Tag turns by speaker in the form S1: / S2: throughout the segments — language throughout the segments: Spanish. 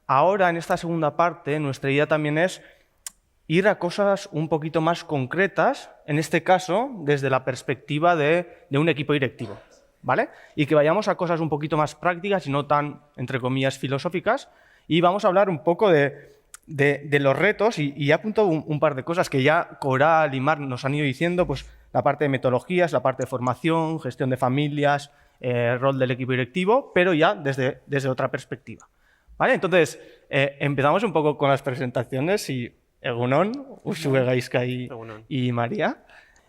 S1: ahora, en esta segunda parte, nuestra idea también es ir a cosas un poquito más concretas, en este caso, desde la perspectiva de un equipo directivo, ¿vale? Y que vayamos a cosas un poquito más prácticas y no tan, entre comillas, filosóficas. Y vamos a hablar un poco de los retos y he apuntado un par de cosas que ya Coral y Marc nos han ido diciendo, pues la parte de metodologías, la parte de formación, gestión de familias, rol del equipo directivo, pero ya desde otra perspectiva, ¿vale? Entonces, empezamos un poco con las presentaciones y Egunon, Uxue, Gaizka y María.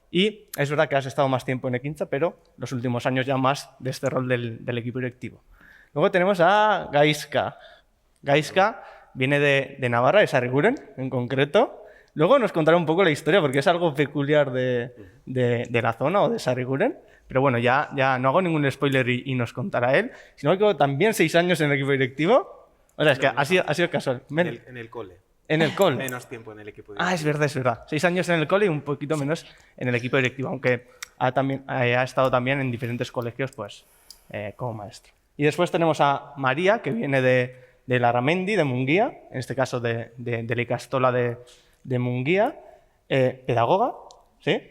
S1: Y es verdad que has estado más tiempo en Ekintza, pero los últimos años ya más de este rol del equipo directivo. Luego tenemos a Gaizka. Gaizka viene de Navarra, de Sarriguren en concreto. Luego nos contará un poco la historia, porque es algo peculiar de la zona o de Sarriguren. Pero bueno, ya no hago ningún spoiler y nos contará él. Sino que también 6 años en el equipo directivo. O sea, es que ha sido casual.
S2: En el cole.
S1: En el cole.
S2: Menos tiempo en el equipo directivo.
S1: Ah, es verdad. 6 años en el cole y un poquito menos en el equipo directivo, aunque ha estado también en diferentes colegios pues, como maestro. Y después tenemos a María, que viene de Larramendi, de Munguía, en este caso de la Ikastola de Munguía, pedagoga, ¿sí?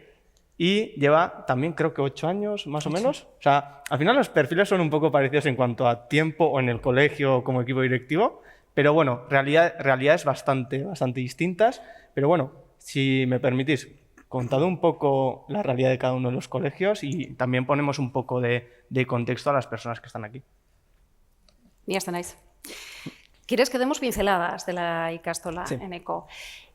S1: Y lleva también creo que 8 años más o menos. O sea, al final los perfiles son un poco parecidos en cuanto a tiempo o en el colegio o como equipo directivo. Pero bueno, realidades bastante distintas. Pero bueno, si me permitís, contad un poco la realidad de cada uno de los colegios y también ponemos un poco de contexto a las personas que están aquí.
S3: Ya estáis. ¿Quieres que demos pinceladas de la Ikastola en ECO?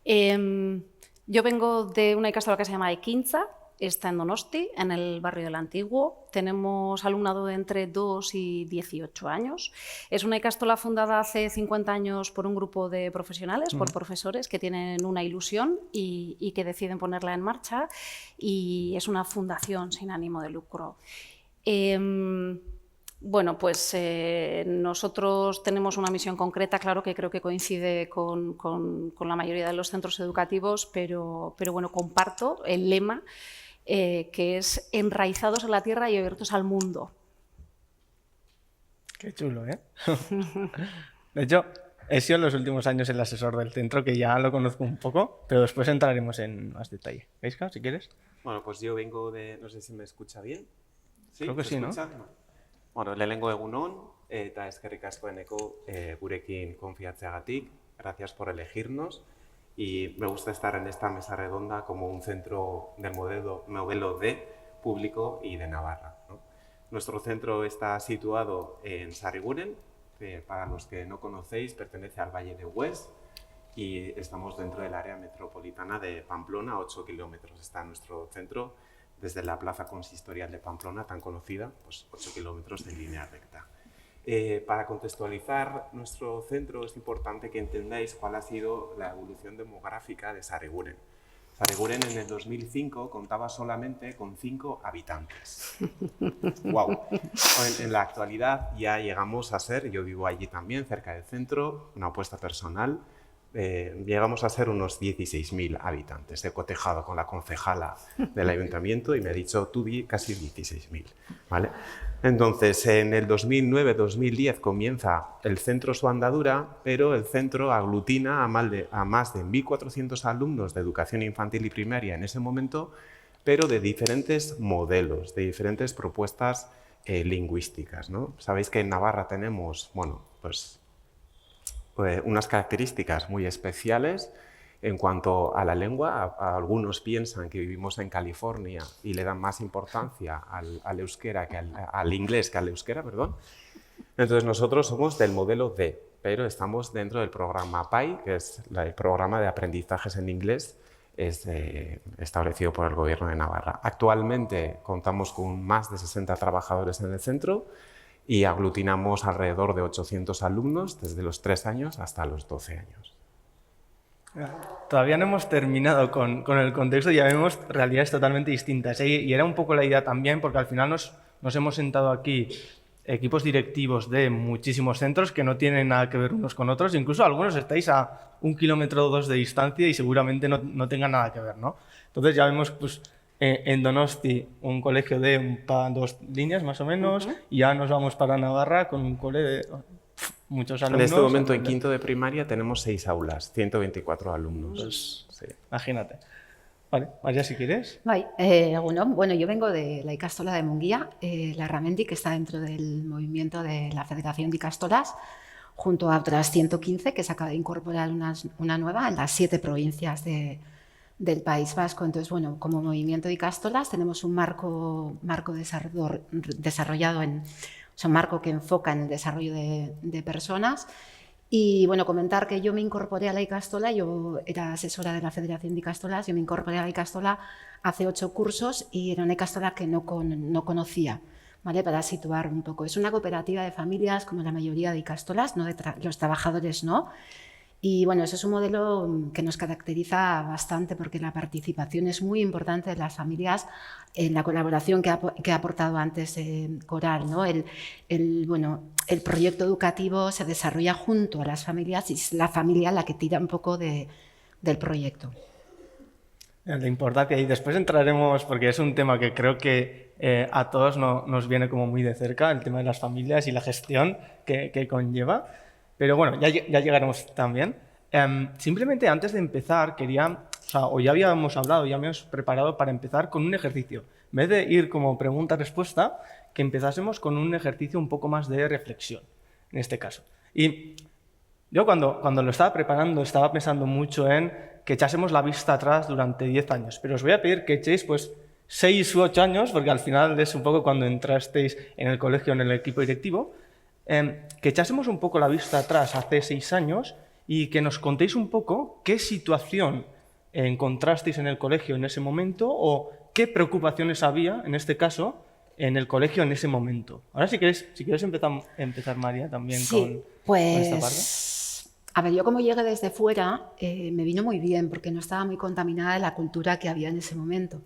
S3: Yo vengo de una Ikastola que se llama Ekintza. Está en Donosti, en el barrio del Antiguo. Tenemos alumnado de entre 2 y 18 años. Es una ikastola fundada hace 50 años por un grupo de profesionales, por profesores que tienen una ilusión y que deciden ponerla en marcha. Y es una fundación sin ánimo de lucro. Bueno, pues nosotros tenemos una misión concreta, claro que creo que coincide con la mayoría de los centros educativos, pero bueno, comparto el lema que es enraizados en la tierra y abiertos al mundo.
S1: Qué chulo, ¿eh? De hecho, he sido en los últimos años el asesor del centro, que ya lo conozco un poco, pero después entraremos en más detalle. Gaizka, si quieres.
S2: Bueno, pues yo vengo de... No sé si me escucha bien. ¿Sí?
S1: Creo que sí,
S2: escucha? ¿No? Bueno, lehenengo egunon, eta eskerrik asko eneko gurekin konfiatzeagatik. Gracias por elegirnos. Y me gusta estar en esta mesa redonda como un centro del modelo D público y de Navarra, ¿no? Nuestro centro está situado en Sarriguren, que para los que no conocéis pertenece al Valle de Hues, y estamos dentro del área metropolitana de Pamplona, 8 kilómetros está nuestro centro, desde la plaza consistorial de Pamplona, tan conocida, pues 8 kilómetros de línea recta. Para contextualizar nuestro centro es importante que entendáis cuál ha sido la evolución demográfica de Sarriguren. Sarriguren en el 2005 contaba solamente con 5 habitantes. ¡Wow! En la actualidad ya llegamos a ser, yo vivo allí también, cerca del centro, una apuesta personal, llegamos a ser unos 16.000 habitantes. He cotejado con la concejala del ayuntamiento y me ha dicho, tú vi casi 16.000, ¿vale? Entonces, en el 2009-2010 comienza el centro su andadura, pero el centro aglutina a más de 1.400 alumnos de educación infantil y primaria en ese momento, pero de diferentes modelos, de diferentes propuestas lingüísticas, ¿no? Sabéis que en Navarra tenemos, bueno, pues unas características muy especiales en cuanto a la lengua. Algunos piensan que vivimos en California y le dan más importancia al euskera que al inglés que al euskera, perdón. Entonces nosotros somos del modelo D, pero estamos dentro del programa PAI, que es el programa de aprendizajes en inglés establecido por el Gobierno de Navarra. Actualmente contamos con más de 60 trabajadores en el centro y aglutinamos alrededor de 800 alumnos desde los 3 años hasta los 12 años.
S1: Todavía no hemos terminado con el contexto, ya vemos realidades totalmente distintas. Y era un poco la idea también, porque al final nos hemos sentado aquí equipos directivos de muchísimos centros que no tienen nada que ver unos con otros. Incluso algunos estáis a 1 kilómetro o 2 de distancia y seguramente no tengan nada que ver, ¿no? Entonces ya vemos pues, en Donosti un colegio de 2 líneas más o menos, y ya nos vamos para Navarra con un cole de muchos alumnos.
S2: En este momento, en quinto de primaria, tenemos 6 aulas, 124 alumnos.
S1: Pues,
S2: sí.
S1: Imagínate. Vale, María, si quieres.
S4: Bai, bueno, yo vengo de la Ikastola de Munguía, la Ramendi, que está dentro del movimiento de la Federación de Ikastolas, junto a otras 115 que se acaba de incorporar una nueva en las 7 provincias del País Vasco. Entonces, bueno, como movimiento de Ikastolas tenemos un marco desarrollado un marco que enfoca en el desarrollo de personas. Y bueno, comentar que yo me incorporé a la Ikastola, yo era asesora de la Federación de Ikastolas, yo me incorporé a la Ikastola hace 8 cursos y era una Ikastola que no conocía, ¿vale? Para situar un poco. Es una cooperativa de familias como la mayoría de Ikastolas, no los trabajadores no. Y bueno, eso es un modelo que nos caracteriza bastante porque la participación es muy importante de las familias en la colaboración que ha aportado antes Coral, ¿no? El proyecto educativo se desarrolla junto a las familias y es la familia la que tira un poco del proyecto.
S1: La importancia, y después entraremos, porque es un tema que creo que a todos nos viene como muy de cerca, el tema de las familias y la gestión que conlleva. Pero bueno, ya llegaremos también. Simplemente antes de empezar, ya habíamos hablado, ya me hemos preparado para empezar con un ejercicio. En vez de ir como pregunta-respuesta, que empezásemos con un ejercicio un poco más de reflexión, en este caso. Y yo cuando lo estaba preparando, estaba pensando mucho en que echásemos la vista atrás durante 10 años. Pero os voy a pedir que echéis 6 u 8 años, porque al final es un poco cuando entrasteis en el colegio, en el equipo directivo, que echásemos un poco la vista atrás hace 6 años y que nos contéis un poco qué situación encontrasteis en el colegio en ese momento o qué preocupaciones había, en este caso, en el colegio en ese momento. Ahora, si quieres empezar, María, también con esta parte.
S4: A ver, yo como llegué desde fuera, me vino muy bien porque no estaba muy contaminada de la cultura que había en ese momento.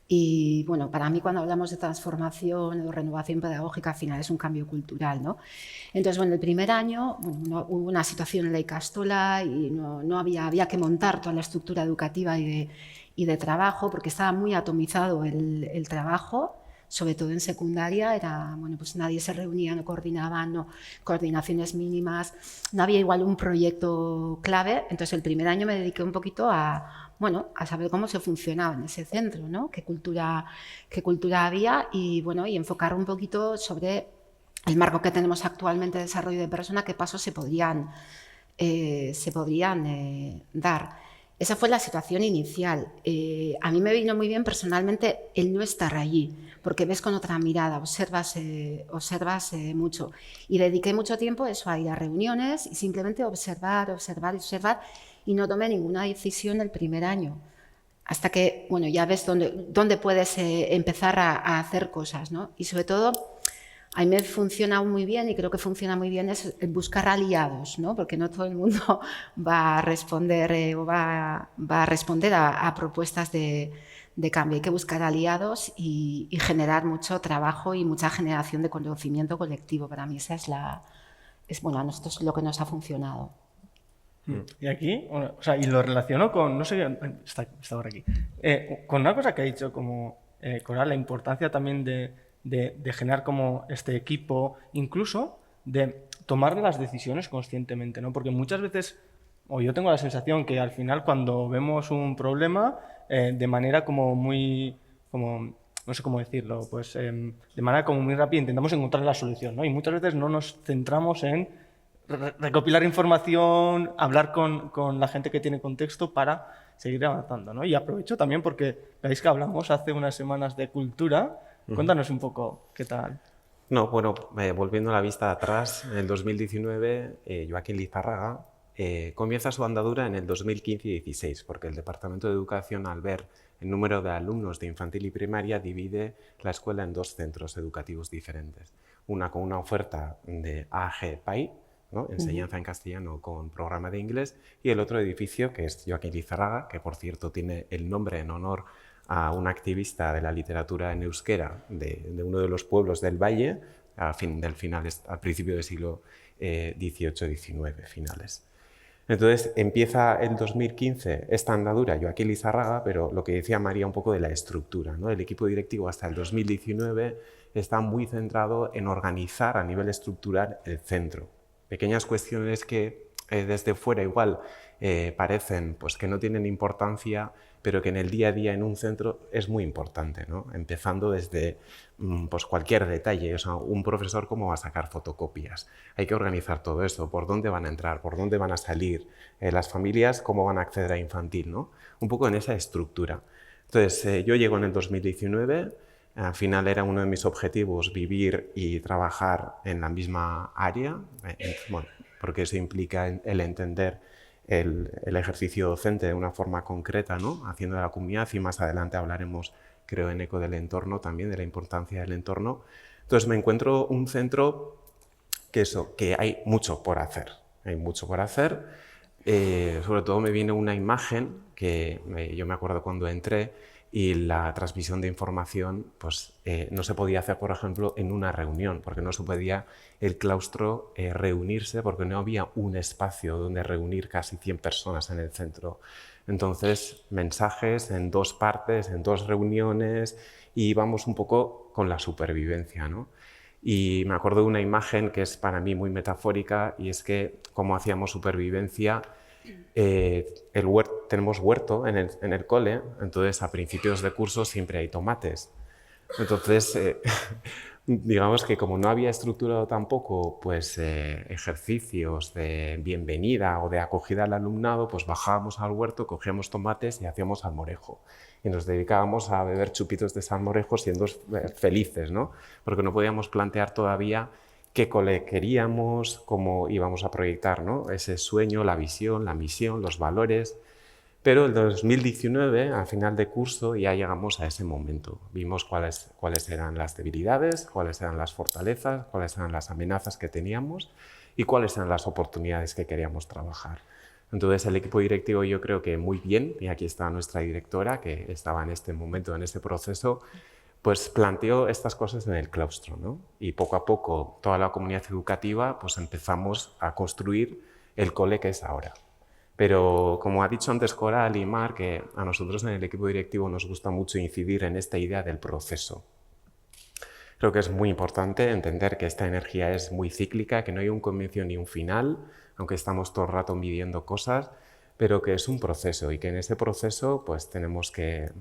S4: Y bueno, para mí cuando hablamos de transformación o renovación pedagógica, al final es un cambio cultural, ¿no? Entonces, bueno, el primer año hubo una situación en la Ikastola y había que montar toda la estructura educativa y de trabajo porque estaba muy atomizado el trabajo, sobre todo en secundaria, pues nadie se reunía, no coordinaban, coordinaciones mínimas, no había igual un proyecto clave. Entonces el primer año me dediqué un poquito a saber cómo se funcionaba en ese centro, ¿no? Qué cultura había y enfocar un poquito sobre el marco que tenemos actualmente de desarrollo de persona, qué pasos se podrían dar. Esa fue la situación inicial. A mí me vino muy bien personalmente el no estar allí, porque ves con otra mirada, observas mucho. Y dediqué mucho tiempo a ir a reuniones y simplemente observar y no tomé ninguna decisión el primer año. Hasta que ya ves dónde puedes empezar a hacer cosas, ¿no? Y sobre todo, a mí me funciona muy bien y creo que funciona muy bien es buscar aliados, ¿no? Porque no todo el mundo va a responder a propuestas de cambio. Hay que buscar aliados y generar mucho trabajo y mucha generación de conocimiento colectivo. Para mí esa a nosotros es lo que nos ha funcionado.
S1: Y aquí, y lo relaciono con, no sé, está por aquí, con una cosa que ha dicho como Coral, la importancia también de generar como este equipo, incluso de tomar las decisiones conscientemente, ¿no? Porque muchas veces, yo tengo la sensación que al final cuando vemos un problema, de manera como muy, no sé cómo decirlo, pues de manera como muy rápida intentamos encontrar la solución, ¿no? Y muchas veces no nos centramos en recopilar información, hablar con la gente que tiene contexto para seguir avanzando, ¿no? Y aprovecho también porque veis que hablamos hace unas semanas de cultura. Cuéntanos un poco qué tal.
S2: No, bueno, volviendo a la vista atrás, en el 2019, Joaquín Lizárraga comienza su andadura en el 2015 y 2016, porque el Departamento de Educación, al ver el número de alumnos de infantil y primaria, divide la escuela en 2 centros educativos diferentes. Una con una oferta de AG-PAI, ¿no? Enseñanza en castellano con programa de inglés, y el otro edificio, que es Joaquín Lizárraga, que por cierto tiene el nombre en honor a un activista de la literatura en euskera de uno de los pueblos del Valle, al principio del siglo XVIII-XIX, finales. Entonces empieza el 2015 esta andadura Joaquín Lizárraga, pero lo que decía María un poco de la estructura, ¿no? El equipo directivo hasta el 2019 está muy centrado en organizar a nivel estructural el centro, pequeñas cuestiones que desde fuera igual parecen pues, que no tienen importancia, pero que en el día a día en un centro es muy importante, ¿no? Empezando desde pues cualquier detalle. O sea, un profesor cómo va a sacar fotocopias. Hay que organizar todo eso, por dónde van a entrar, por dónde van a salir, las familias cómo van a acceder a infantil, ¿no? Un poco en esa estructura. Entonces, yo llego en el 2019, al final era uno de mis objetivos vivir y trabajar en la misma área, bueno, porque eso implica el entender el ejercicio docente de una forma concreta, ¿no? Haciendo de la comunidad, y más adelante hablaremos, creo, en ECO del entorno también, de la importancia del entorno. Entonces me encuentro un centro que hay mucho por hacer. Hay mucho por hacer. Sobre todo me viene una imagen que yo me acuerdo cuando entré, y la transmisión de información pues, no se podía hacer, por ejemplo, en una reunión, porque no se podía el claustro reunirse, porque no había un espacio donde reunir casi 100 personas en el centro. Entonces, mensajes en 2 partes, en 2 reuniones, y íbamos un poco con la supervivencia, ¿no? Y me acuerdo de una imagen que es para mí muy metafórica, y es que como hacíamos supervivencia, tenemos huerto en el cole, entonces a principios de curso siempre hay tomates. Entonces, digamos que como no había estructurado tampoco pues, ejercicios de bienvenida o de acogida al alumnado, pues bajábamos al huerto, cogíamos tomates y hacíamos salmorejo. Y nos dedicábamos a beber chupitos de salmorejo siendo felices, ¿no? Porque no podíamos plantear todavía qué cole queríamos, cómo íbamos a proyectar, ¿no? Ese sueño, la visión, la misión, los valores. Pero en 2019, al final de curso, ya llegamos a ese momento. Vimos cuáles eran las debilidades, cuáles eran las fortalezas, cuáles eran las amenazas que teníamos y cuáles eran las oportunidades que queríamos trabajar. Entonces el equipo directivo, yo creo que muy bien, y aquí está nuestra directora, que estaba en este momento, en este proceso, pues planteó estas cosas en el claustro, ¿no? Y poco a poco toda la comunidad educativa pues empezamos a construir el cole que es ahora. Pero como ha dicho antes Coral y Mar, que a nosotros en el equipo directivo nos gusta mucho incidir en esta idea del proceso. Creo que es muy importante entender que esta energía es muy cíclica, que no hay un comienzo ni un final, aunque estamos todo el rato midiendo cosas, pero que es un proceso, y que en ese proceso pues tenemos que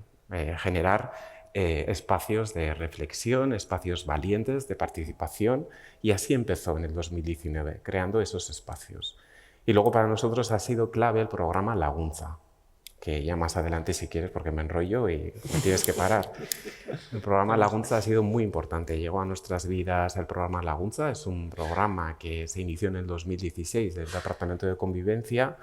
S2: generar espacios de reflexión, espacios valientes de participación, y así empezó en el 2019, creando esos espacios. Y luego para nosotros ha sido clave el programa Laguntza, que ya más adelante si quieres, porque me enrollo y me tienes que parar. El programa Laguntza ha sido muy importante, llegó a nuestras vidas el programa Laguntza, es un programa que se inició en el 2016 del Departamento de Convivencia,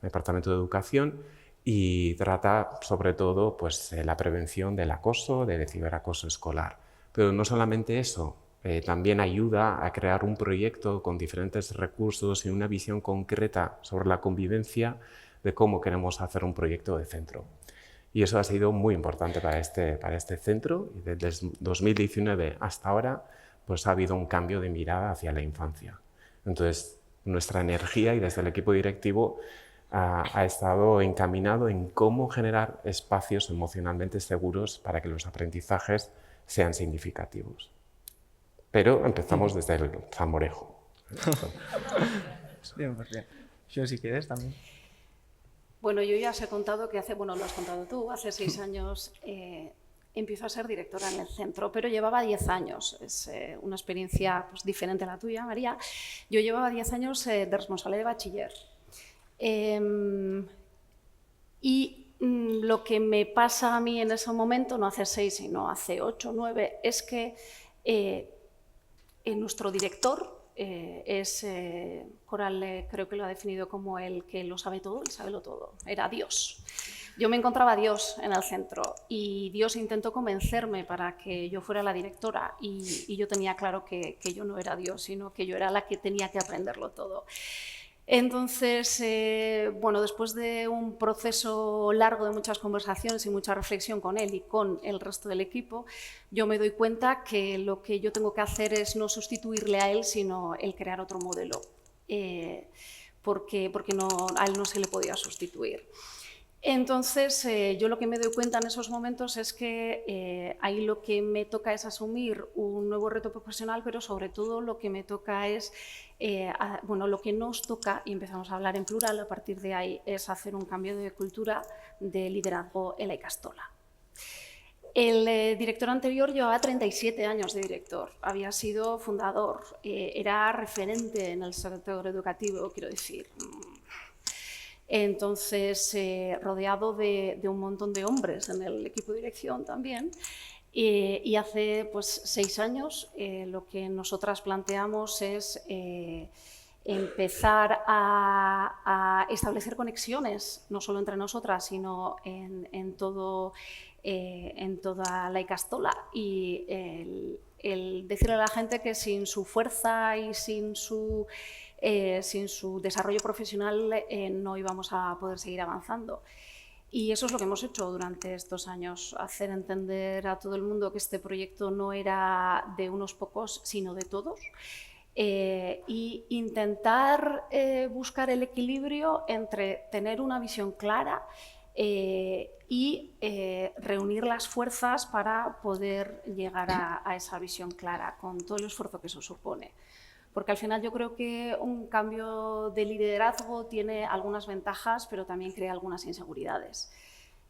S2: Departamento de Educación, y trata sobre todo pues, la prevención del acoso, del ciberacoso escolar. Pero no solamente eso, también ayuda a crear un proyecto con diferentes recursos y una visión concreta sobre la convivencia de cómo queremos hacer un proyecto de centro. Y eso ha sido muy importante para este centro, y desde 2019 hasta ahora pues, ha habido un cambio de mirada hacia la infancia. Entonces, nuestra energía y desde el equipo directivo ha estado encaminado en cómo generar espacios emocionalmente seguros para que los aprendizajes sean significativos. Pero empezamos desde el salmorejo.
S1: Bien, pues bien. Yo si quieres también.
S3: Bueno, yo ya os he contado que lo has contado tú, hace 6 años empiezo a ser directora en el centro, pero llevaba 10 años. Es una experiencia pues, diferente a la tuya, María. Yo llevaba 10 años de responsable de bachiller. Lo que me pasa a mí en ese momento, no hace 6, sino hace 8, 9, es que nuestro director es, Coral creo que lo ha definido como el que lo sabe todo, el sábelo todo, era Dios. Yo me encontraba a Dios en el centro y Dios intentó convencerme para que yo fuera la directora y yo tenía claro que yo no era Dios, sino que yo era la que tenía que aprenderlo todo. Entonces, después de un proceso largo de muchas conversaciones y mucha reflexión con él y con el resto del equipo, yo me doy cuenta que lo que yo tengo que hacer es no sustituirle a él, sino el crear otro modelo, porque a él no se le podía sustituir. Entonces, yo lo que me doy cuenta en esos momentos es que ahí lo que me toca es asumir un nuevo reto profesional, pero sobre todo lo que me toca es, bueno, lo que nos toca, y empezamos a hablar en plural a partir de ahí, es hacer un cambio de cultura de liderazgo en la Ikastola. El director anterior llevaba 37 años de director, había sido fundador, era referente en el sector educativo, quiero decir. Entonces, rodeado de un montón de hombres en el equipo de dirección también. Y hace pues, 6 años lo que nosotras planteamos es empezar a establecer conexiones, no solo entre nosotras, sino en toda la Ikastola. Y el decirle a la gente que sin su fuerza y sin su desarrollo profesional no íbamos a poder seguir avanzando. Y eso es lo que hemos hecho durante estos años, hacer entender a todo el mundo que este proyecto no era de unos pocos, sino de todos, y intentar buscar el equilibrio entre tener una visión clara y reunir las fuerzas para poder llegar a esa visión clara, con todo el esfuerzo que eso supone. Porque al final yo creo que un cambio de liderazgo tiene algunas ventajas, pero también crea algunas inseguridades.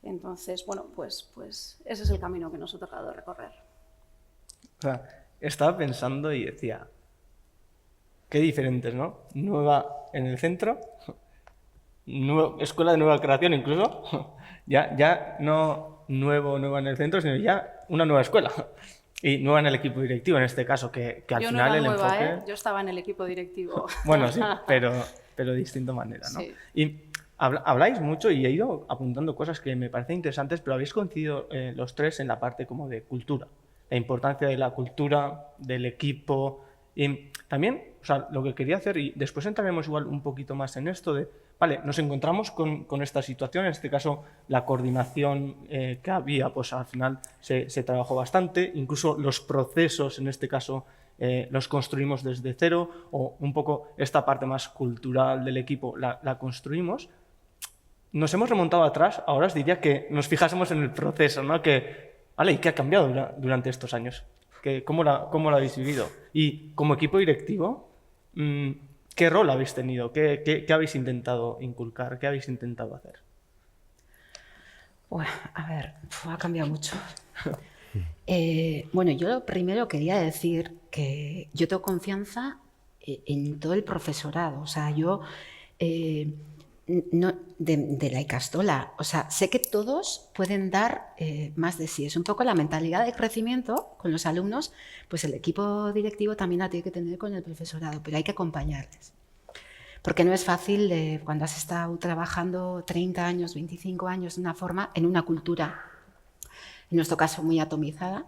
S3: Entonces, bueno, pues ese es el camino que nos ha tocado recorrer.
S1: O sea, estaba pensando y decía, qué diferentes, ¿no? Nueva en el centro, escuela de nueva creación incluso, ya no nueva en el centro, sino ya una nueva escuela. Y nueva en el equipo directivo, en este caso, que al
S3: yo
S1: final
S3: no era
S1: el
S3: nueva,
S1: enfoque...
S3: Yo estaba en el equipo directivo.
S1: Bueno, sí, pero de distinta manera, ¿no?
S3: Sí.
S1: Y habláis mucho y he ido apuntando cosas que me parecen interesantes, pero habéis coincidido los tres en la parte como de cultura, la importancia de la cultura, del equipo, y también, o sea, lo que quería hacer, y después entraremos igual un poquito más en esto de, vale, nos encontramos con esta situación, en este caso la coordinación que había, pues al final se trabajó bastante, incluso los procesos, en este caso, los construimos desde cero, o un poco esta parte más cultural del equipo la construimos. Nos hemos remontado atrás, ahora os diría que nos fijásemos en el proceso, ¿no? Vale, ¿y qué ha cambiado durante estos años? ¿Cómo lo habéis vivido? Y como equipo directivo, ¿qué rol habéis tenido? ¿Qué habéis intentado inculcar? ¿Qué habéis intentado hacer?
S4: Bueno, a ver, ha cambiado mucho. Bueno, yo primero quería decir que yo tengo confianza en todo el profesorado. O sea, yo no, de la Ikastola, o sea, sé que todos pueden dar más de sí. Es un poco la mentalidad de crecimiento con los alumnos, pues el equipo directivo también la tiene que tener con el profesorado, pero hay que acompañarles. Porque no es fácil cuando has estado trabajando 30 años, 25 años de una forma, en una cultura, en nuestro caso muy atomizada,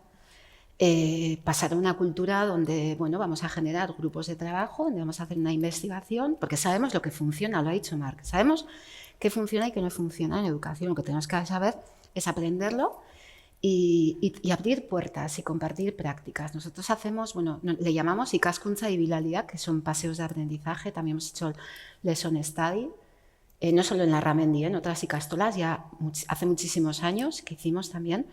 S4: pasar a una cultura donde, bueno, vamos a generar grupos de trabajo, donde vamos a hacer una investigación, porque sabemos lo que funciona, lo ha dicho Marc, sabemos qué funciona y qué no funciona en educación. Lo que tenemos que saber es aprenderlo y abrir puertas y compartir prácticas. Nosotros hacemos, bueno, le llamamos ikaskuntza y bilalia, que son paseos de aprendizaje. También hemos hecho lesson study, no solo en la Ramendi, en otras ikastolas, ya hace muchísimos años que hicimos también.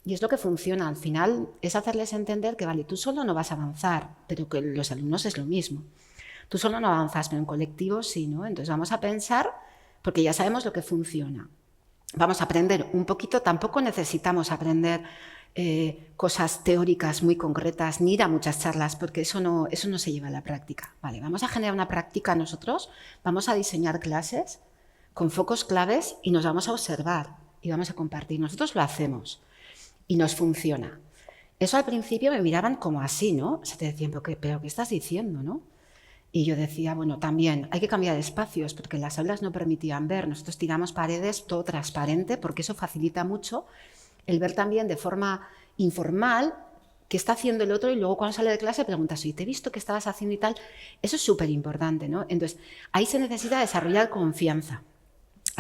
S4: Y es lo que funciona. Al final es hacerles entender que, vale, tú solo no vas a avanzar, pero que los alumnos es lo mismo. Tú solo no avanzas, pero en colectivo sí, ¿no? Entonces vamos a pensar, porque ya sabemos lo que funciona. Vamos a aprender un poquito, tampoco necesitamos aprender cosas teóricas muy concretas, ni ir a muchas charlas, porque eso no se lleva a la práctica. Vale, vamos a generar una práctica nosotros, vamos a diseñar clases con focos claves y nos vamos a observar y vamos a compartir. Nosotros lo hacemos y nos funciona. Eso al principio me miraban como así, ¿no? O sea, te decían, ¿pero qué estás diciendo, no? Y yo decía, bueno, también hay que cambiar espacios, porque las aulas no permitían ver. Nosotros tiramos paredes todo transparente, porque eso facilita mucho el ver también de forma informal qué está haciendo el otro, y luego cuando sale de clase preguntas, oye, te he visto que estabas haciendo y tal. Eso es súper importante, ¿no? Entonces, ahí se necesita desarrollar confianza.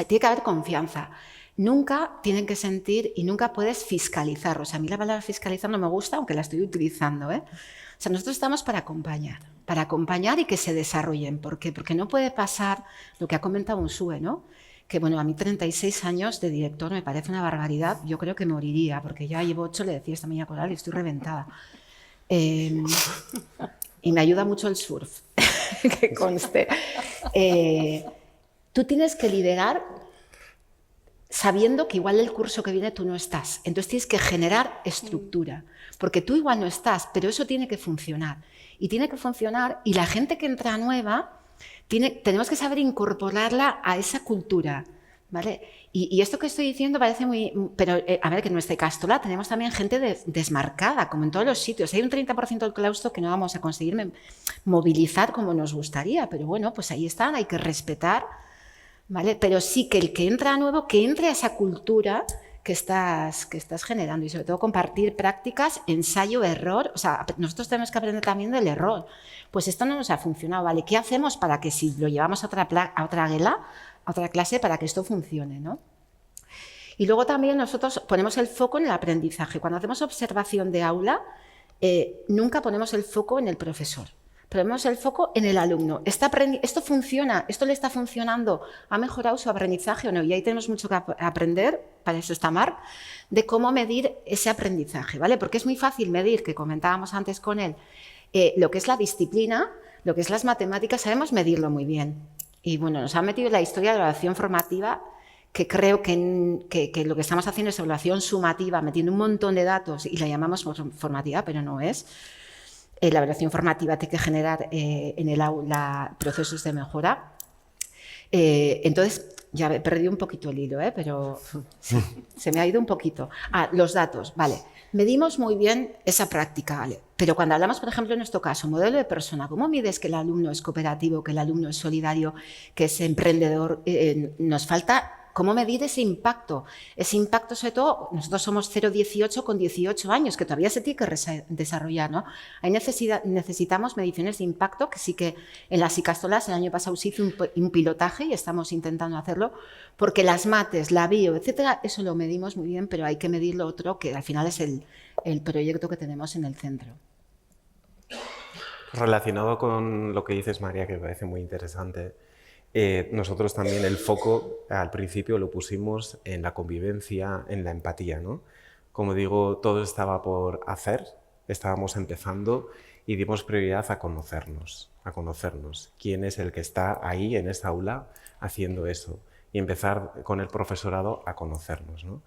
S4: Tiene que haber confianza. Nunca tienen que sentir y nunca puedes fiscalizar. O sea, a mí la palabra fiscalizar no me gusta, aunque la estoy utilizando, ¿eh? O sea, nosotros estamos para acompañar y que se desarrollen. ¿Por qué? Porque no puede pasar lo que ha comentado Unsue, ¿no? que bueno, a mí 36 años de director me parece una barbaridad, yo creo que moriría, porque ya llevo 8, le decía esta mañana Coral, y estoy reventada. Y me ayuda mucho el surf, que conste. Tú tienes que liderar sabiendo que igual el curso que viene tú no estás. Entonces tienes que generar estructura, porque tú igual no estás, pero eso tiene que funcionar. Y tiene que funcionar, y la gente que entra nueva, tenemos que saber incorporarla a esa cultura, ¿vale? Y esto que estoy diciendo parece muy... Pero, a ver, que en nuestra Ikastola tenemos también gente desmarcada, como en todos los sitios. Hay un 30% del claustro que no vamos a conseguir movilizar como nos gustaría, pero bueno, pues ahí están, hay que respetar, ¿vale? Pero sí que el que entra nuevo, que entre a esa cultura que estás generando, y sobre todo compartir prácticas, ensayo, error. O sea, nosotros tenemos que aprender también del error. Pues esto no nos ha funcionado, ¿vale? ¿Qué hacemos para que si lo llevamos a otra clase, para que esto funcione, ¿no? Y luego también nosotros ponemos el foco en el aprendizaje. Cuando hacemos observación de aula, nunca ponemos el foco en el profesor. Ponemos el foco en el alumno. ¿Esto funciona? ¿Esto le está funcionando? ¿Ha mejorado su aprendizaje o no? Y ahí tenemos mucho que aprender, para eso está Marc, de cómo medir ese aprendizaje, ¿vale? Porque es muy fácil medir, que comentábamos antes con él, lo que es la disciplina, lo que es las matemáticas, sabemos medirlo muy bien. Y bueno, nos han metido en la historia de la evaluación formativa, que creo que lo que estamos haciendo es evaluación sumativa, metiendo un montón de datos y la llamamos formativa, pero no es. La evaluación formativa tiene que generar en el aula procesos de mejora. Entonces, ya he perdido un poquito el hilo, pero sí, se me ha ido un poquito. Los datos, vale. Medimos muy bien esa práctica, ¿vale? Pero cuando hablamos, por ejemplo, en nuestro caso, modelo de persona, ¿cómo mides que el alumno es cooperativo, que el alumno es solidario, que es emprendedor? Nos falta cómo medir ese impacto. Ese impacto, sobre todo, nosotros somos 0,18 con 18 años, que todavía se tiene que desarrollar, ¿no? Ahí necesitamos mediciones de impacto, que sí que en las Ikastolas el año pasado se hizo un pilotaje y estamos intentando hacerlo, porque las mates, la bio, etcétera, eso lo medimos muy bien, pero hay que medir lo otro, que al final es el proyecto que tenemos en el centro.
S2: Relacionado con lo que dices, María, que me parece muy interesante, nosotros también el foco al principio lo pusimos en la convivencia, en la empatía, ¿no? Como digo, todo estaba por hacer, estábamos empezando y dimos prioridad a conocernos. Quién es el que está ahí en esta aula haciendo eso, y empezar con el profesorado a conocernos, ¿no?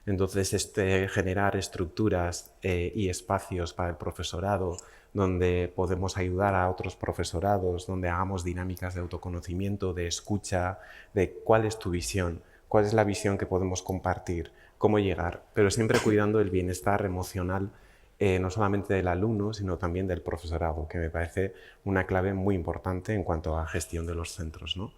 S2: Entonces, generar estructuras y espacios para el profesorado donde podemos ayudar a otros profesorados, donde hagamos dinámicas de autoconocimiento, de escucha, de cuál es tu visión, cuál es la visión que podemos compartir, cómo llegar, pero siempre cuidando el bienestar emocional, no solamente del alumno, sino también del profesorado, que me parece una clave muy importante en cuanto a gestión de los centros, ¿no?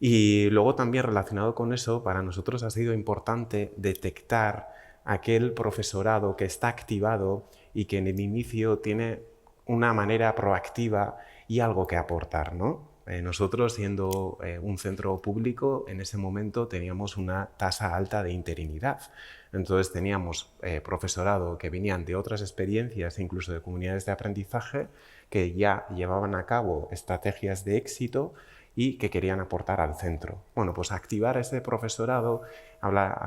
S2: Y luego también relacionado con eso, para nosotros ha sido importante detectar aquel profesorado que está activado y que en el inicio tiene una manera proactiva y algo que aportar, ¿no? Nosotros, siendo un centro público, en ese momento teníamos una tasa alta de interinidad. Entonces teníamos profesorado que venían de otras experiencias, incluso de comunidades de aprendizaje, que ya llevaban a cabo estrategias de éxito y que querían aportar al centro. Bueno, pues activar ese profesorado,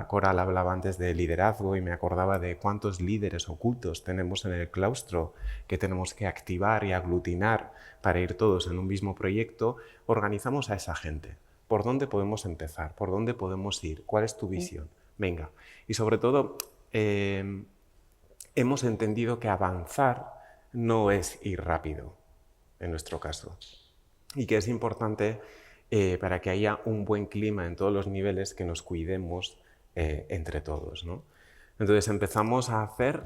S2: Coral hablaba antes de liderazgo y me acordaba de cuántos líderes ocultos tenemos en el claustro que tenemos que activar y aglutinar para ir todos en un mismo proyecto. Organizamos a esa gente. ¿Por dónde podemos empezar? ¿Por dónde podemos ir? ¿Cuál es tu visión? Venga. Y sobre todo, hemos entendido que avanzar no es ir rápido, en nuestro caso. Y que es importante para que haya un buen clima en todos los niveles, que nos cuidemos entre todos, ¿no? Entonces empezamos a hacer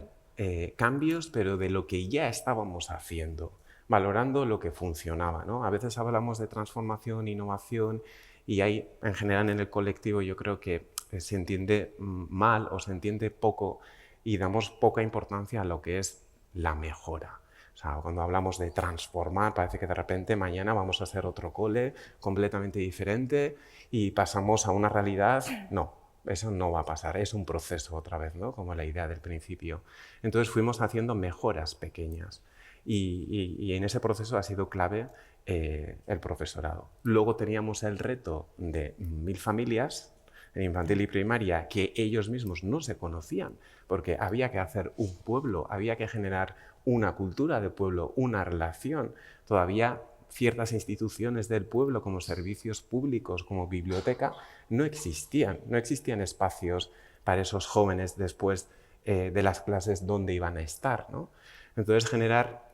S2: cambios, pero de lo que ya estábamos haciendo, valorando lo que funcionaba, ¿no? A veces hablamos de transformación, innovación, y hay, en general en el colectivo, yo creo que se entiende mal o se entiende poco y damos poca importancia a lo que es la mejora. O sea, cuando hablamos de transformar, parece que de repente mañana vamos a hacer otro cole completamente diferente y pasamos a una realidad. No, eso no va a pasar, es un proceso otra vez, ¿no? Como la idea del principio. Entonces fuimos haciendo mejoras pequeñas y en ese proceso ha sido clave el profesorado. Luego teníamos el reto de 1000 familias en infantil y primaria que ellos mismos no se conocían, porque había que hacer un pueblo, había que generar una cultura de pueblo, una relación. Todavía ciertas instituciones del pueblo, como servicios públicos, como biblioteca, no existían espacios para esos jóvenes después de las clases donde iban a estar, ¿no? Entonces, generar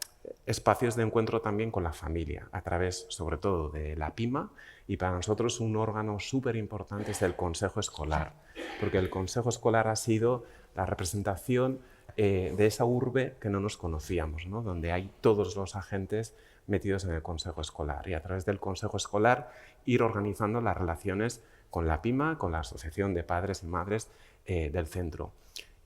S2: espacios de encuentro también con la familia, a través, sobre todo, de la PIMA, y para nosotros un órgano súper importante es el Consejo Escolar, porque el Consejo Escolar ha sido la representación de esa urbe que no nos conocíamos, ¿no? Donde hay todos los agentes metidos en el Consejo Escolar, y a través del Consejo Escolar ir organizando las relaciones con la PIMA, con la Asociación de Padres y Madres del centro.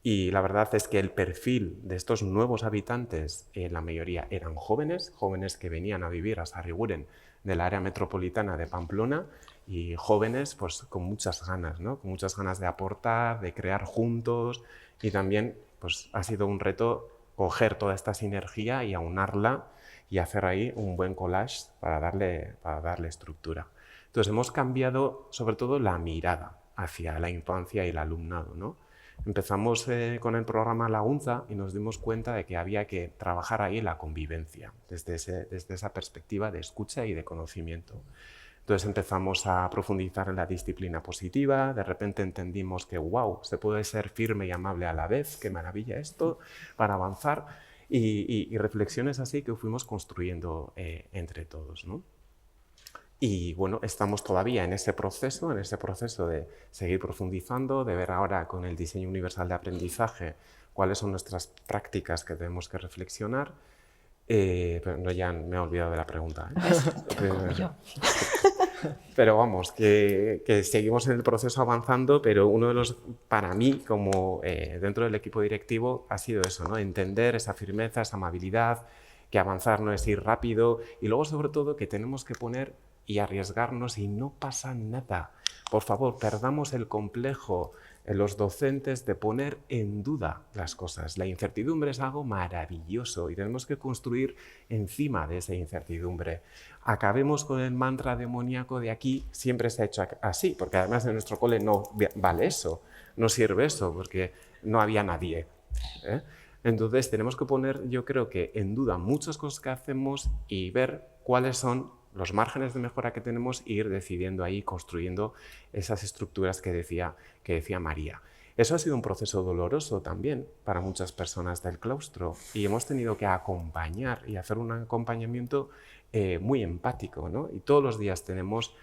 S2: Y la verdad es que el perfil de estos nuevos habitantes, la mayoría eran jóvenes que venían a vivir a Sarriguren del área metropolitana de Pamplona, y jóvenes pues, con muchas ganas, ¿no? Con muchas ganas de aportar, de crear juntos, y también pues, ha sido un reto coger toda esta sinergia y aunarla y hacer ahí un buen collage para darle estructura. Entonces hemos cambiado sobre todo la mirada hacia la infancia y el alumnado, ¿no? Empezamos con el programa Lagunza y nos dimos cuenta de que había que trabajar ahí la convivencia, desde esa perspectiva de escucha y de conocimiento. Entonces empezamos a profundizar en la disciplina positiva, de repente entendimos que wow, se puede ser firme y amable a la vez, qué maravilla esto, para avanzar, y reflexiones así que fuimos construyendo entre todos, ¿no? Y bueno, estamos todavía en ese proceso de seguir profundizando, de ver ahora con el diseño universal de aprendizaje cuáles son nuestras prácticas que tenemos que reflexionar. Pero no, ya me he olvidado de la pregunta, ¿eh? Pero vamos, que seguimos en el proceso avanzando, pero uno de los, para mí, como dentro del equipo directivo, ha sido eso, ¿no? Entender esa firmeza, esa amabilidad, que avanzar no es ir rápido, y luego sobre todo que tenemos que poner y arriesgarnos y no pasa nada. Por favor, perdamos el complejo en los docentes de poner en duda las cosas. La incertidumbre es algo maravilloso y tenemos que construir encima de esa incertidumbre. Acabemos con el mantra demoníaco de aquí, siempre se ha hecho así, porque además en nuestro cole no vale eso, no sirve eso, porque no había nadie, ¿eh? Entonces tenemos que poner, yo creo que en duda muchas cosas que hacemos y ver cuáles son los márgenes de mejora que tenemos e ir decidiendo ahí, construyendo esas estructuras que decía María. Eso ha sido un proceso doloroso también para muchas personas del claustro y hemos tenido que acompañar y hacer un acompañamiento muy empático, ¿no? Y todos los días tenemos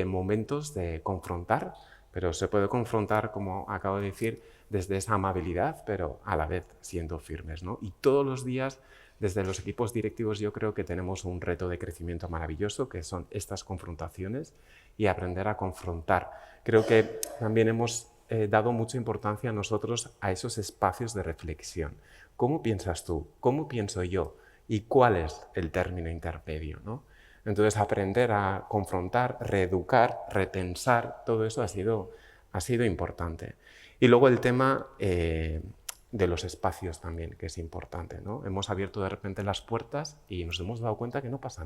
S2: momentos de confrontar, pero se puede confrontar, como acabo de decir, desde esa amabilidad, pero a la vez siendo firmes, ¿no? Y todos los días, desde los equipos directivos, yo creo que tenemos un reto de crecimiento maravilloso, que son estas confrontaciones y aprender a confrontar. Creo que también hemos dado mucha importancia nosotros a esos espacios de reflexión. ¿Cómo piensas tú? ¿Cómo pienso yo? ¿Y cuál es el término intermedio, ¿no? Entonces, aprender a confrontar, reeducar, repensar, todo eso ha sido importante. Y luego el tema de los espacios también, que es importante, ¿no? Hemos abierto de repente las puertas y nos hemos dado cuenta que no pasa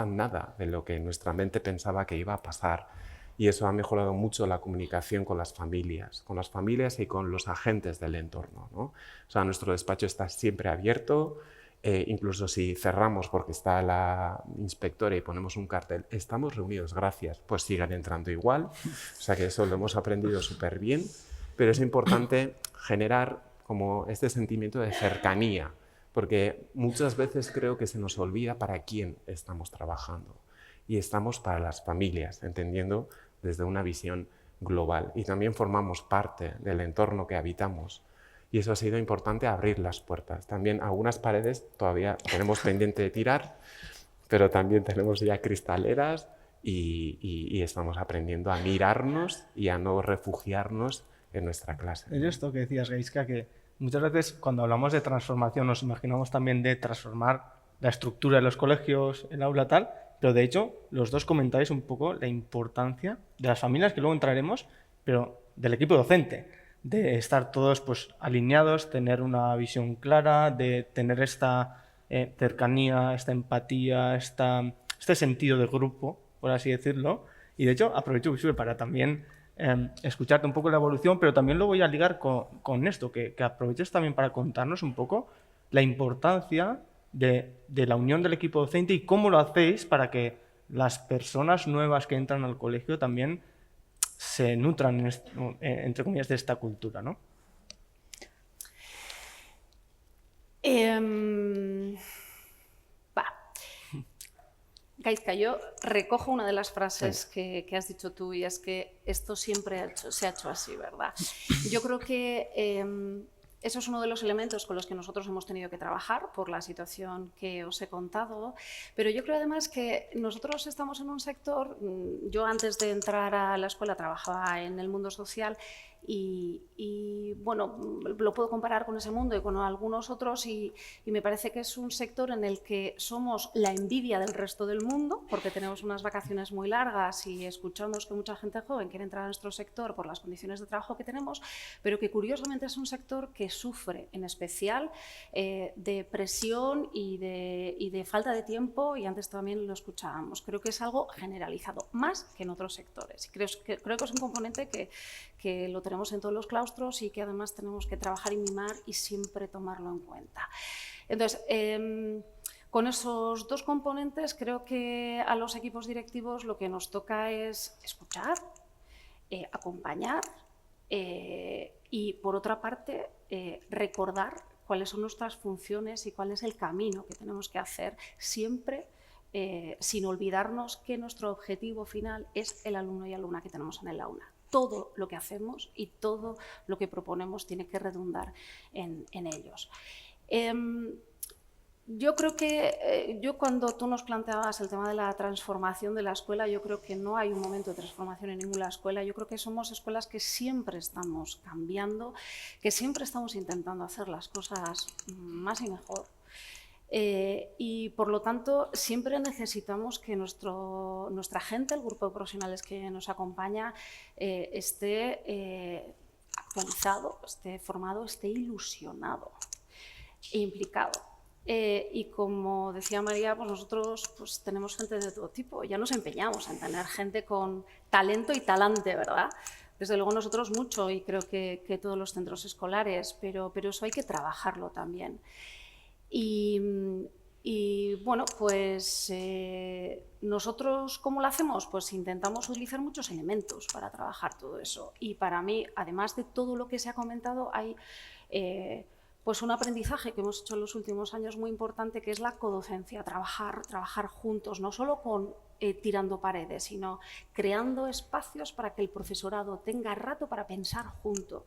S2: nada de lo que nuestra mente pensaba que iba a pasar. Y eso ha mejorado mucho la comunicación con las familias y con los agentes del entorno, ¿no? O sea, nuestro despacho está siempre abierto, incluso si cerramos porque está la inspectora y ponemos un cartel, estamos reunidos, gracias, pues sigan entrando igual. O sea que eso lo hemos aprendido súper bien, pero es importante generar como este sentimiento de cercanía, porque muchas veces creo que se nos olvida para quién estamos trabajando. Y estamos para las familias, entendiendo desde una visión global. Y también formamos parte del entorno que habitamos. Y eso ha sido importante, abrir las puertas. También algunas paredes todavía tenemos pendiente de tirar, pero también tenemos ya cristaleras y estamos aprendiendo a mirarnos y a no refugiarnos en nuestra clase, ¿no?
S1: Es esto que decías, Gaizka, que muchas veces cuando hablamos de transformación nos imaginamos también de transformar la estructura de los colegios, el aula tal, pero de hecho los dos comentáis un poco la importancia de las familias, que luego entraremos, pero del equipo docente, de estar todos pues alineados, tener una visión clara, de tener esta cercanía, esta empatía, este sentido de grupo, por así decirlo. Y de hecho, aprovecho para también escucharte un poco la evolución, pero también lo voy a ligar con esto, que aproveches también para contarnos un poco la importancia de la unión del equipo docente y cómo lo hacéis para que las personas nuevas que entran al colegio también se nutran, entre comillas, de esta cultura, ¿no?
S3: Gaizka, yo recojo una de las frases que has dicho tú, y es que esto siempre se ha hecho así, ¿verdad? Yo creo que eso es uno de los elementos con los que nosotros hemos tenido que trabajar por la situación que os he contado, pero yo creo además que nosotros estamos en un sector, yo antes de entrar a la escuela trabajaba en el mundo social y bueno, lo puedo comparar con ese mundo y con algunos otros y me parece que es un sector en el que somos la envidia del resto del mundo porque tenemos unas vacaciones muy largas y escuchamos que mucha gente joven quiere entrar a nuestro sector por las condiciones de trabajo que tenemos, pero que curiosamente es un sector que sufre en especial de presión y de falta de tiempo, y antes también lo escuchábamos. Creo que es algo generalizado, más que en otros sectores. Y creo que es un componente que lo tenemos en todos los claustros y que además tenemos que trabajar y mimar y siempre tomarlo en cuenta. Entonces, con esos dos componentes creo que a los equipos directivos lo que nos toca es escuchar, acompañar y, por otra parte, recordar cuáles son nuestras funciones y cuál es el camino que tenemos que hacer siempre, sin olvidarnos que nuestro objetivo final es el alumno y alumna que tenemos en el aula. Todo lo que hacemos y todo lo que proponemos tiene que redundar en ellos. Yo creo que cuando tú nos planteabas el tema de la transformación de la escuela, yo creo que no hay un momento de transformación en ninguna escuela. Yo creo que somos escuelas que siempre estamos cambiando, que siempre estamos intentando hacer las cosas más y mejor. Y por lo tanto siempre necesitamos que nuestra gente, el grupo de profesionales que nos acompaña, esté actualizado, esté formado, esté ilusionado e implicado. Y como decía María, pues nosotros pues, tenemos gente de todo tipo, ya nos empeñamos en tener gente con talento y talante, ¿verdad? Desde luego nosotros mucho, y creo que todos los centros escolares, pero eso hay que trabajarlo también. Y bueno, pues nosotros, ¿cómo lo hacemos? Pues intentamos utilizar muchos elementos para trabajar todo eso. Y para mí, además de todo lo que se ha comentado, hay pues un aprendizaje que hemos hecho en los últimos años muy importante, que es la codocencia, trabajar juntos, no solo tirando paredes, sino creando espacios para que el profesorado tenga rato para pensar junto.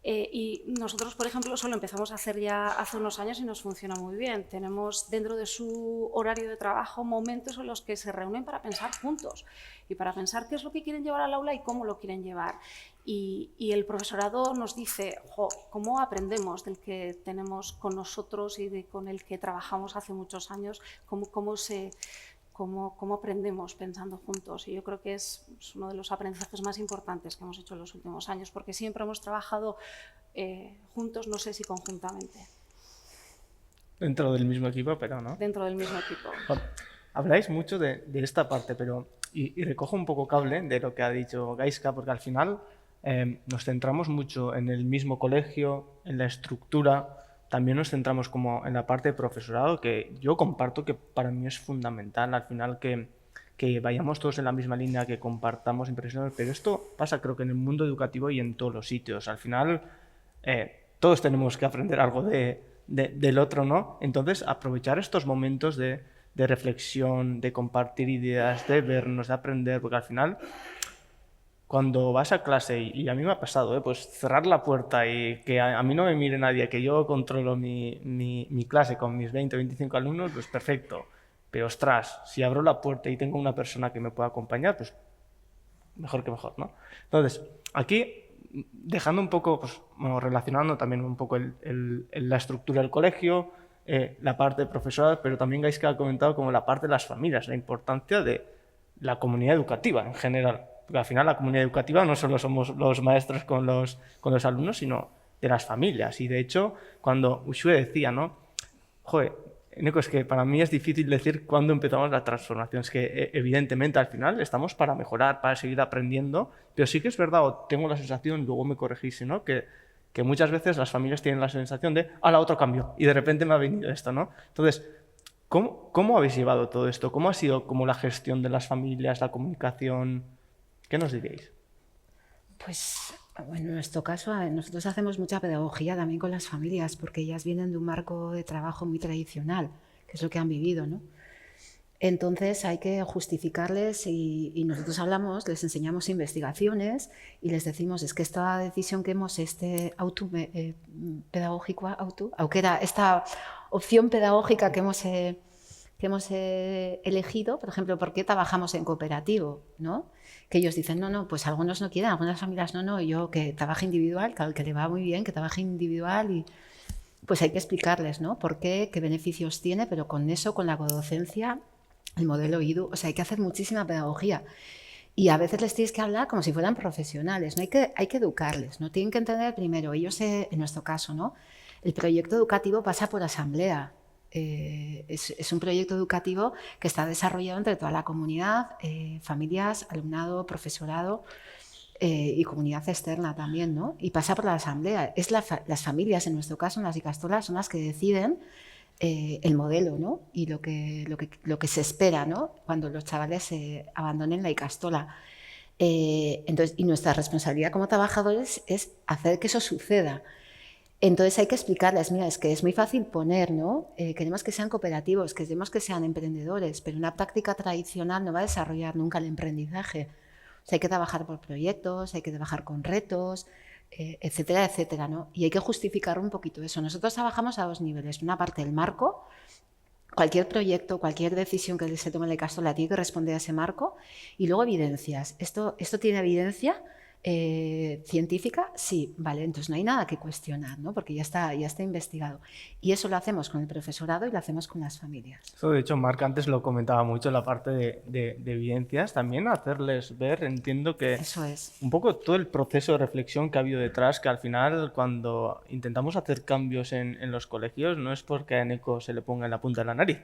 S3: Y nosotros, por ejemplo, eso lo empezamos a hacer ya hace unos años y nos funciona muy bien. Tenemos dentro de su horario de trabajo momentos en los que se reúnen para pensar juntos y para pensar qué es lo que quieren llevar al aula y cómo lo quieren llevar. Y el profesorado nos dice, ¿cómo aprendemos del que tenemos con nosotros y con el que trabajamos hace muchos años? ¿Cómo aprendemos pensando juntos? Y yo creo que es uno de los aprendizajes más importantes que hemos hecho en los últimos años, porque siempre hemos trabajado juntos, no sé si conjuntamente.
S1: Dentro del mismo equipo, pero no.
S3: Dentro del mismo equipo.
S1: Bueno, habláis mucho de esta parte, pero y recojo un poco cable de lo que ha dicho Gaizka, porque al final nos centramos mucho en el mismo colegio, en la estructura. También nos centramos como en la parte de profesorado, que yo comparto que para mí es fundamental al final que vayamos todos en la misma línea, que compartamos impresiones, pero esto pasa creo que en el mundo educativo y en todos los sitios. Al final todos tenemos que aprender algo del otro, ¿no? Entonces aprovechar estos momentos de reflexión, de compartir ideas, de vernos, de aprender, porque al final cuando vas a clase, y a mí me ha pasado, pues cerrar la puerta y que a mí no me mire nadie, que yo controlo mi clase con mis 20 o 25 alumnos, pues perfecto. Pero ostras, si abro la puerta y tengo una persona que me pueda acompañar, pues mejor que mejor, ¿no? Entonces, aquí, dejando un poco, pues, bueno, relacionando también un poco la estructura del colegio, la parte de profesorado, pero también Gaizka ha comentado como la parte de las familias, la importancia de la comunidad educativa en general. Porque al final la comunidad educativa no solo somos los maestros con los alumnos, sino de las familias. Y de hecho, cuando Uxue decía, ¿no? Joder, Nico, es que para mí es difícil decir cuándo empezamos la transformación. Es que evidentemente al final estamos para mejorar, para seguir aprendiendo, pero sí que es verdad, o tengo la sensación, luego me corregís, si no, que muchas veces las familias tienen la sensación de a la otro cambio y de repente me ha venido esto, ¿no? Entonces, ¿cómo habéis llevado todo esto? ¿Cómo ha sido como la gestión de las familias, la comunicación? ¿Qué nos diréis?
S4: Pues bueno, en nuestro caso, nosotros hacemos mucha pedagogía también con las familias, porque ellas vienen de un marco de trabajo muy tradicional, que es lo que han vivido, ¿no? Entonces hay que justificarles y nosotros hablamos, les enseñamos investigaciones y les decimos, es que esta decisión que hemos, esta opción pedagógica que hemos elegido, por ejemplo, ¿por qué trabajamos en cooperativo? ¿No? Que ellos dicen, no, pues algunos no quieren, algunas familias no, yo que trabaje individual, que le va muy bien, que trabaje individual y pues hay que explicarles, ¿no? ¿Por qué? ¿Qué beneficios tiene? Pero con eso, con la codocencia, el modelo IDU, o sea, hay que hacer muchísima pedagogía. Y a veces les tienes que hablar como si fueran profesionales, ¿no? Hay que educarles, ¿no? Tienen que entender primero, ellos en nuestro caso, ¿no? El proyecto educativo pasa por asamblea. Es un proyecto educativo que está desarrollado entre toda la comunidad, familias, alumnado, profesorado y comunidad externa también, ¿no? Y pasa por la asamblea. Las familias, en nuestro caso, en las ikastolas, son las que deciden el modelo, ¿no? Y lo que se espera, ¿no? Cuando los chavales abandonen la ikastola. Entonces, y nuestra responsabilidad como trabajadores es hacer que eso suceda. Entonces hay que explicarles, mira, es que es muy fácil poner, ¿no? Queremos que sean cooperativos, queremos que sean emprendedores, pero una práctica tradicional no va a desarrollar nunca el emprendizaje. O sea, hay que trabajar por proyectos, hay que trabajar con retos, etcétera, etcétera, ¿no? Y hay que justificar un poquito eso. Nosotros trabajamos a dos niveles. Una parte, el marco. Cualquier proyecto, cualquier decisión que se tome en la ikastola tiene que responder a ese marco. Y luego evidencias. ¿Esto tiene evidencia científica? Sí, vale, entonces no hay nada que cuestionar, ¿no? Porque ya está investigado. Y eso lo hacemos con el profesorado y lo hacemos con las familias.
S1: Eso, de hecho, Marc antes lo comentaba mucho en la parte de evidencias, también hacerles ver, entiendo que
S4: eso es
S1: un poco todo el proceso de reflexión que ha habido detrás, que al final cuando intentamos hacer cambios en los colegios no es porque a Eneco se le ponga en la punta de la nariz,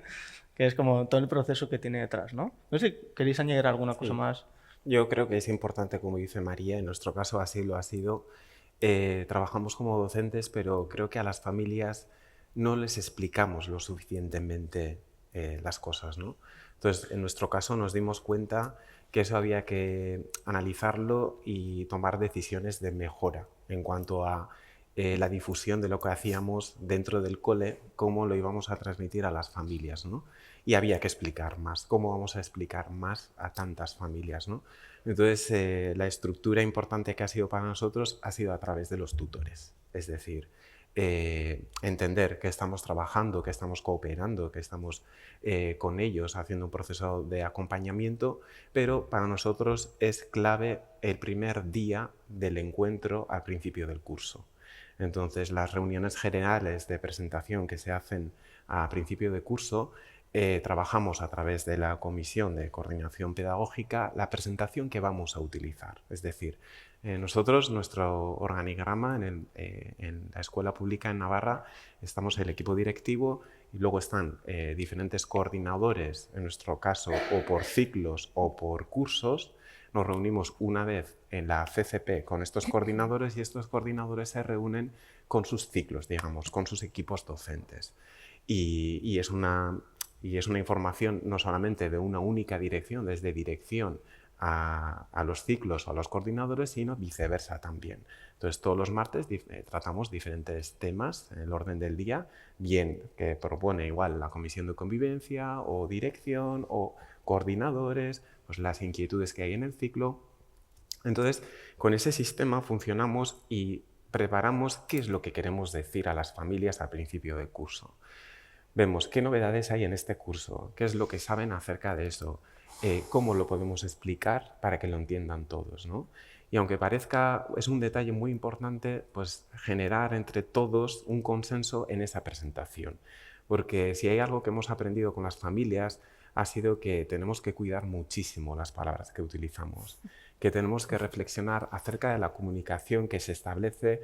S1: que es como todo el proceso que tiene detrás, ¿no? No sé si queréis añadir alguna cosa más.
S2: Yo creo que es importante, como dice María, en nuestro caso así lo ha sido. Trabajamos como docentes, pero creo que a las familias no les explicamos lo suficientemente las cosas, ¿no? Entonces, en nuestro caso nos dimos cuenta que eso había que analizarlo y tomar decisiones de mejora en cuanto a la difusión de lo que hacíamos dentro del cole, cómo lo íbamos a transmitir a las familias, ¿no? Y había que explicar más, cómo vamos a explicar más a tantas familias, ¿no? Entonces, la estructura importante que ha sido para nosotros ha sido a través de los tutores, es decir, entender que estamos trabajando, que estamos cooperando, que estamos con ellos haciendo un proceso de acompañamiento, pero para nosotros es clave el primer día del encuentro al principio del curso. Entonces, las reuniones generales de presentación que se hacen a principio de curso, trabajamos a través de la Comisión de Coordinación Pedagógica la presentación que vamos a utilizar. Es decir, nosotros, nuestro organigrama en la Escuela Pública en Navarra, estamos el equipo directivo y luego están diferentes coordinadores, en nuestro caso, o por ciclos o por cursos. Nos reunimos una vez en la CCP con estos coordinadores y estos coordinadores se reúnen con sus ciclos, digamos, con sus equipos docentes. Y es una información no solamente de una única dirección, desde dirección a los ciclos o a los coordinadores, sino viceversa también. Entonces, todos los martes tratamos diferentes temas en el orden del día, bien que propone igual la Comisión de Convivencia o dirección o coordinadores, pues las inquietudes que hay en el ciclo. Entonces, con ese sistema funcionamos y preparamos qué es lo que queremos decir a las familias al principio del curso. Vemos qué novedades hay en este curso, qué es lo que saben acerca de eso, cómo lo podemos explicar para que lo entiendan todos, ¿no? Y aunque parezca, es un detalle muy importante, pues generar entre todos un consenso en esa presentación. Porque si hay algo que hemos aprendido con las familias, ha sido que tenemos que cuidar muchísimo las palabras que utilizamos, que tenemos que reflexionar acerca de la comunicación que se establece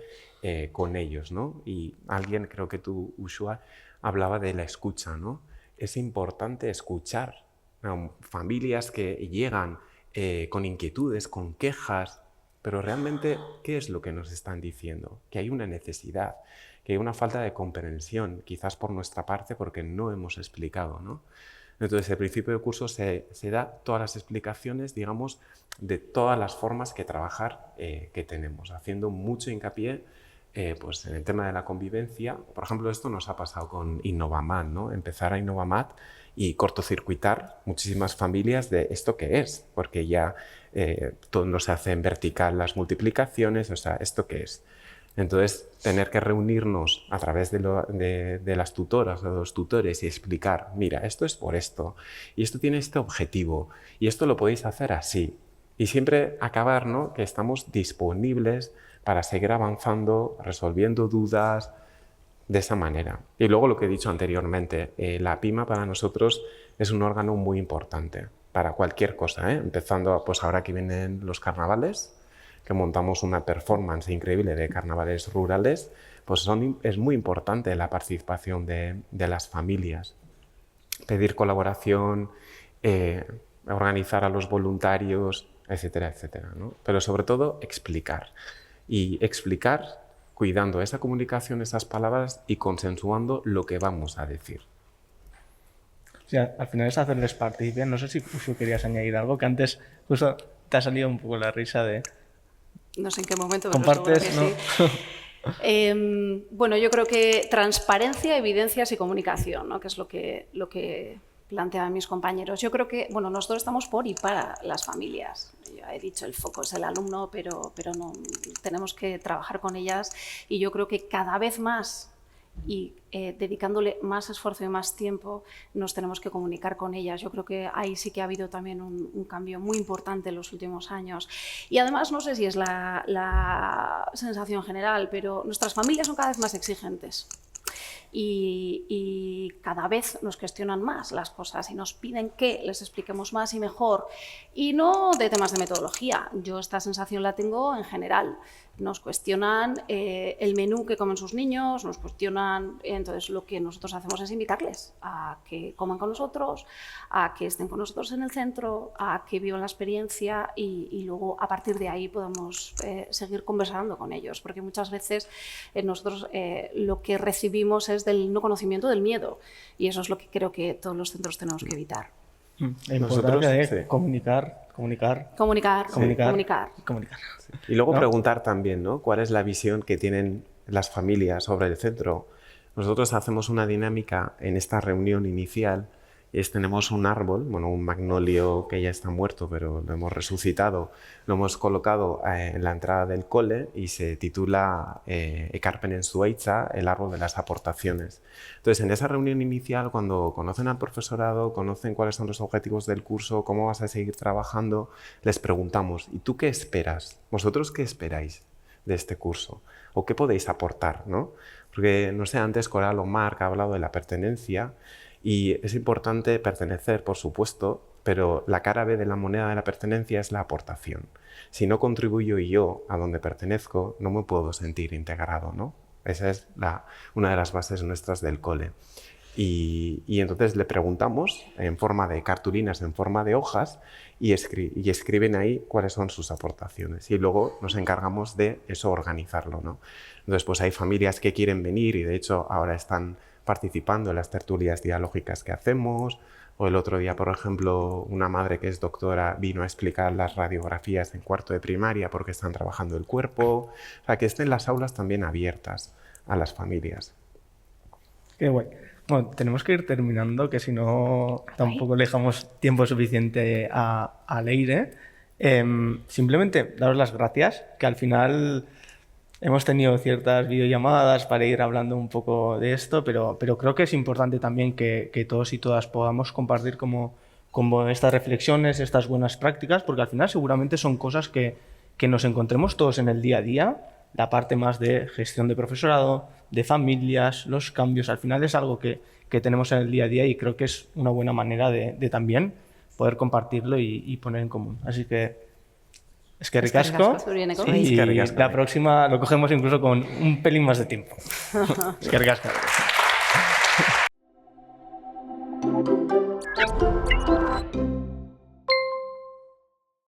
S2: con ellos, ¿no? Y alguien, creo que tú, Ushua, hablaba de la escucha, ¿no? Es importante escuchar a familias que llegan con inquietudes, con quejas, pero realmente, ¿qué es lo que nos están diciendo? Que hay una necesidad, que hay una falta de comprensión, quizás por nuestra parte porque no hemos explicado, ¿no? Entonces, el principio de curso se da todas las explicaciones, digamos, de todas las formas que trabajar que tenemos, haciendo mucho hincapié pues en el tema de la convivencia. Por ejemplo, esto nos ha pasado con Innovamat, ¿no? Empezar a Innovamat y cortocircuitar muchísimas familias de esto que es, porque ya todo no se hace en vertical las multiplicaciones, o sea, ¿esto qué es? Entonces, tener que reunirnos a través de las tutoras o de los tutores y explicar, mira, esto es por esto, y esto tiene este objetivo, y esto lo podéis hacer así. Y siempre acabar, ¿no?, que estamos disponibles para seguir avanzando, resolviendo dudas de esa manera. Y luego lo que he dicho anteriormente, la PIMA para nosotros es un órgano muy importante para cualquier cosa, empezando pues ahora que vienen los carnavales, que montamos una performance increíble de carnavales rurales, pues es muy importante la participación de las familias. Pedir colaboración, organizar a los voluntarios, etcétera, etcétera, ¿no? Pero sobre todo explicar. Y explicar cuidando esa comunicación, esas palabras y consensuando lo que vamos a decir.
S1: O sea, al final es hacerles participar. No sé si querías añadir algo, que antes justo te ha salido un poco la risa de...
S3: No sé en qué momento, pero
S1: compartes,
S3: seguro que
S1: ¿no?
S3: sí. Bueno, yo creo que transparencia, evidencias y comunicación, ¿no?, que es lo que planteaban mis compañeros. Yo creo que, bueno, nosotros estamos por y para las familias. Yo he dicho, el foco es el alumno, pero no, tenemos que trabajar con ellas, y yo creo que cada vez más, y dedicándole más esfuerzo y más tiempo, nos tenemos que comunicar con ellas. Yo creo que ahí sí que ha habido también un cambio muy importante en los últimos años. Y además, no sé si es la sensación general, pero nuestras familias son cada vez más exigentes. Y cada vez nos cuestionan más las cosas y nos piden que les expliquemos más y mejor, y no de temas de metodología. Yo esta sensación la tengo en general. Nos cuestionan el menú que comen sus niños, nos cuestionan, entonces lo que nosotros hacemos es invitarles a que coman con nosotros, a que estén con nosotros en el centro, a que vivan la experiencia, y luego a partir de ahí podemos seguir conversando con ellos, porque muchas veces nosotros lo que recibimos es del no conocimiento, del miedo, y eso es lo que creo que todos los centros tenemos que evitar.
S1: La importancia de comunicar.
S3: Comunicar.
S2: Sí. Y luego preguntar también, ¿no?, cuál es la visión que tienen las familias sobre el centro. Nosotros hacemos una dinámica en esta reunión inicial. Tenemos un árbol, bueno, un magnolio que ya está muerto, pero lo hemos resucitado, lo hemos colocado en la entrada del cole y se titula Ekarpenen Zuhaitza, el árbol de las aportaciones. Entonces, en esa reunión inicial, cuando conocen al profesorado, conocen cuáles son los objetivos del curso, cómo vas a seguir trabajando, les preguntamos, ¿y tú qué esperas? ¿Vosotros qué esperáis de este curso? ¿O qué podéis aportar, ¿no? Porque, no sé, antes Coral o Marc ha hablado de la pertenencia. Y es importante pertenecer, por supuesto, pero la cara B de la moneda de la pertenencia es la aportación. Si no contribuyo yo a donde pertenezco, no me puedo sentir integrado, ¿no? Esa es una de las bases nuestras del cole. Y entonces le preguntamos en forma de cartulinas, en forma de hojas, y escriben ahí cuáles son sus aportaciones. Y luego nos encargamos de eso, organizarlo, ¿no? Entonces, pues hay familias que quieren venir y de hecho ahora están participando en las tertulias dialógicas que hacemos, o el otro día, por ejemplo, una madre que es doctora vino a explicar las radiografías en cuarto de primaria porque están trabajando el cuerpo. O sea, que estén las aulas también abiertas a las familias.
S1: Qué guay. Bueno, tenemos que ir terminando, que si no tampoco le dejamos tiempo suficiente a Leire. Simplemente daros las gracias, que al final hemos tenido ciertas videollamadas para ir hablando un poco de esto, pero creo que es importante también que todos y todas podamos compartir como estas reflexiones, estas buenas prácticas, porque al final seguramente son cosas que nos encontremos todos en el día a día, la parte más de gestión de profesorado, de familias, los cambios, al final es algo que tenemos en el día a día, y creo que es una buena manera de también poder compartirlo y poner en común. Así que es que ricasco, y la próxima lo cogemos incluso con un pelín más de tiempo. Es que ricasco.